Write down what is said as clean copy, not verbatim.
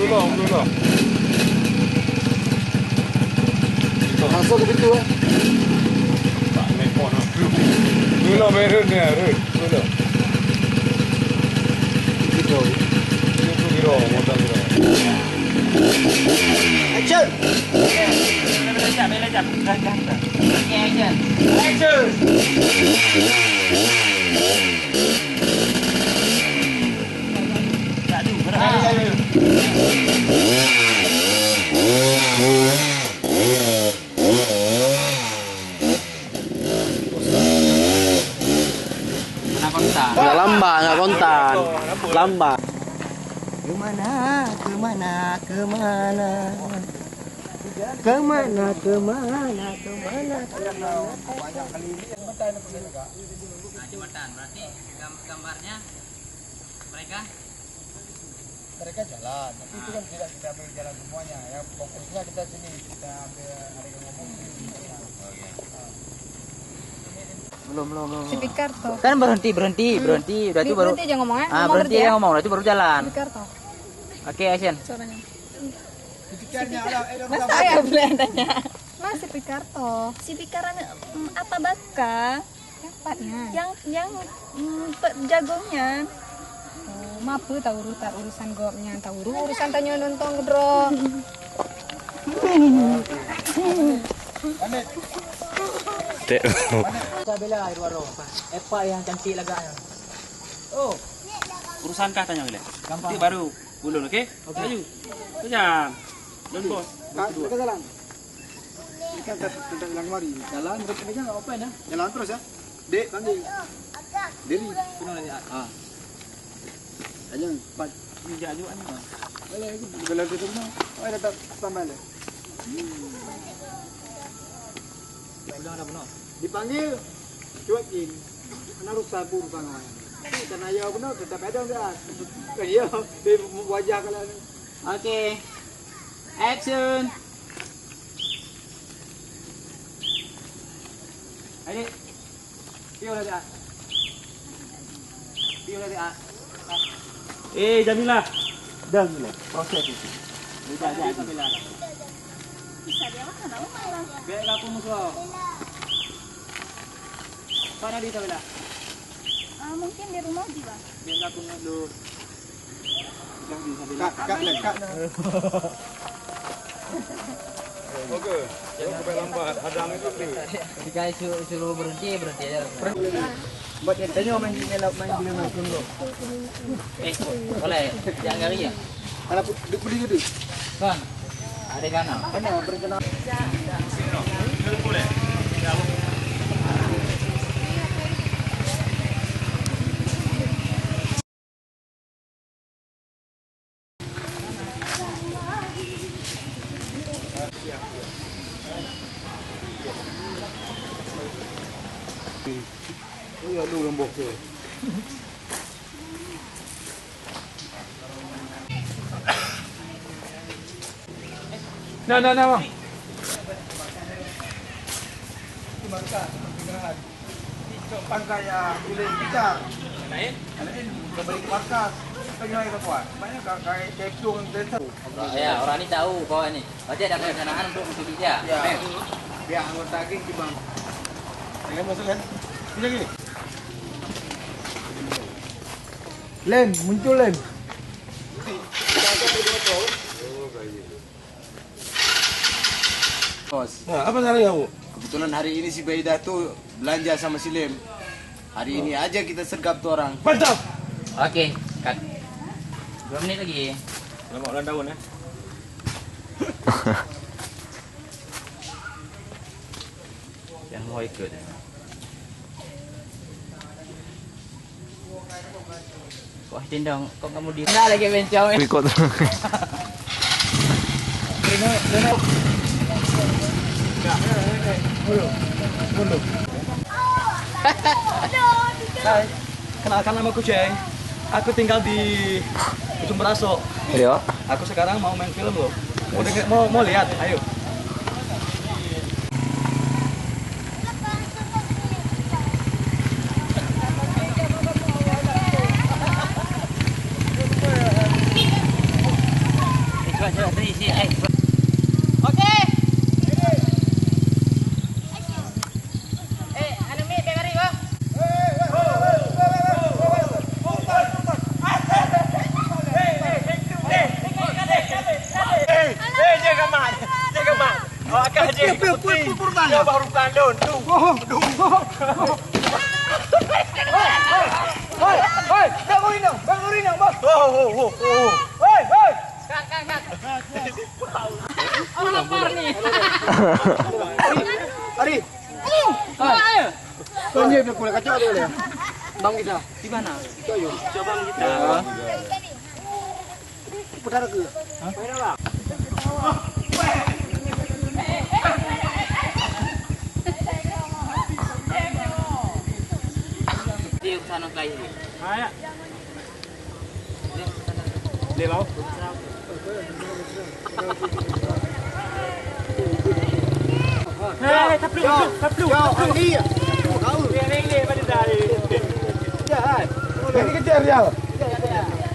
belum. Masuk ke pintu kan? Tak nekon. Belum merun ni, belum. Pintu. Itu biro, motor biro. Action! Nggak lambat, nggak kontan. Lambat. Kemana, kemana, kemana? Kemana, kemana, kemana, kemana? Jembatan, berarti gambarnya mereka jalan, tapi itu kan tidak kita ambil jalan semuanya. Ya fokusnya kita sini, kita ambil hari ngomong. Belum. Speaker toh. kan berhenti berarti baru Berhenti aja ngomongnya. Ngomong berhenti kerja. ya ngomong berarti baru jalan. Speaker toh. Oke, action. Suaranya. Speakernya ada, Mas saya boleh tanya. Mas speaker toh. Sipikaran apa baka? Yang empatnya. Yang jagongnya. Oh, mapu tahu urusan gopnya, tahu urusan tanya nonton gedro. Sabela air warung. Epa yang cantik laganya. Oh. Urusan kah tanya boleh? Gampang. Nanti baru ulun, oke? Oke. Maju. Kejam. Don bos. Kita jalan. Kita tetap jalan kemari. Jalan, terus ini nggak open ya? Jalan terus ya. Dek, panggil. Diri. Ah. Aja, pat. Ini jaju ani. Boleh, boleh itu semua. Oh, tetap tambah le. Bilang ada benar. Dipanggil, cuekin. Karena rusak pun pangan. Karena ya benar tetap ada enggak? Iya, di wajah kalian. Oke. Action. Ayo. Piula dia. Jamila. Proses itu. Udah Jamila. Bisa dia makan apa malah? Biar kamu musuh. Mana di Jamila? Mungkin di rumah juga. Biar kamu dulu. Kak, lekat. Okey. Jangan sampai lambat. Hadang itu tu. Jika suruh berhenti aja. Buat tanya main bilang aku dulu. Boleh. Jangan kali ya. Kalau berdiri gitu. Kan. Ada kanan. Mana berkenan? Oh ya lu lembok tu. Nah, bang. Itu markas pencegahan. Di pangkaya boleh bicar. Lain beri markas. Pengen apa kuat? Banyak kayak cekung desa. Ya, orang ini tahu bahwa ini. Berarti ada perencanaan untuk dia. Ya. Biar anggota geng di bang. Ini masuk kan? Ini lagi. Len, muncul Len. Bos, Nah, apa cara kamu? kebetulan hari ini si Baida tuh belanja sama si Lem. Hari ini aja kita sergap tuh orang. Mantap. Oke, cut. 2 menit lagi. Lama ulang tahun ya. Yang mau ikut. Wah, tindang, kok kamu di sana lagi bencong? Ikut. Hai, kenalkan nama aku Ceng. Aku tinggal di Ujung Beraso. Iya. Aku sekarang mau main film loh. Mau lihat? Ayo. Ari. Tunjuk dia kulit kacau tu boleh. Bang kita. Di mana? Itu ayo. Coba kita. Putar ke? Di sana kali. Ayo. Dia mau. Hei, taplu. Ini. Ini pada dari. Ini kejar dia.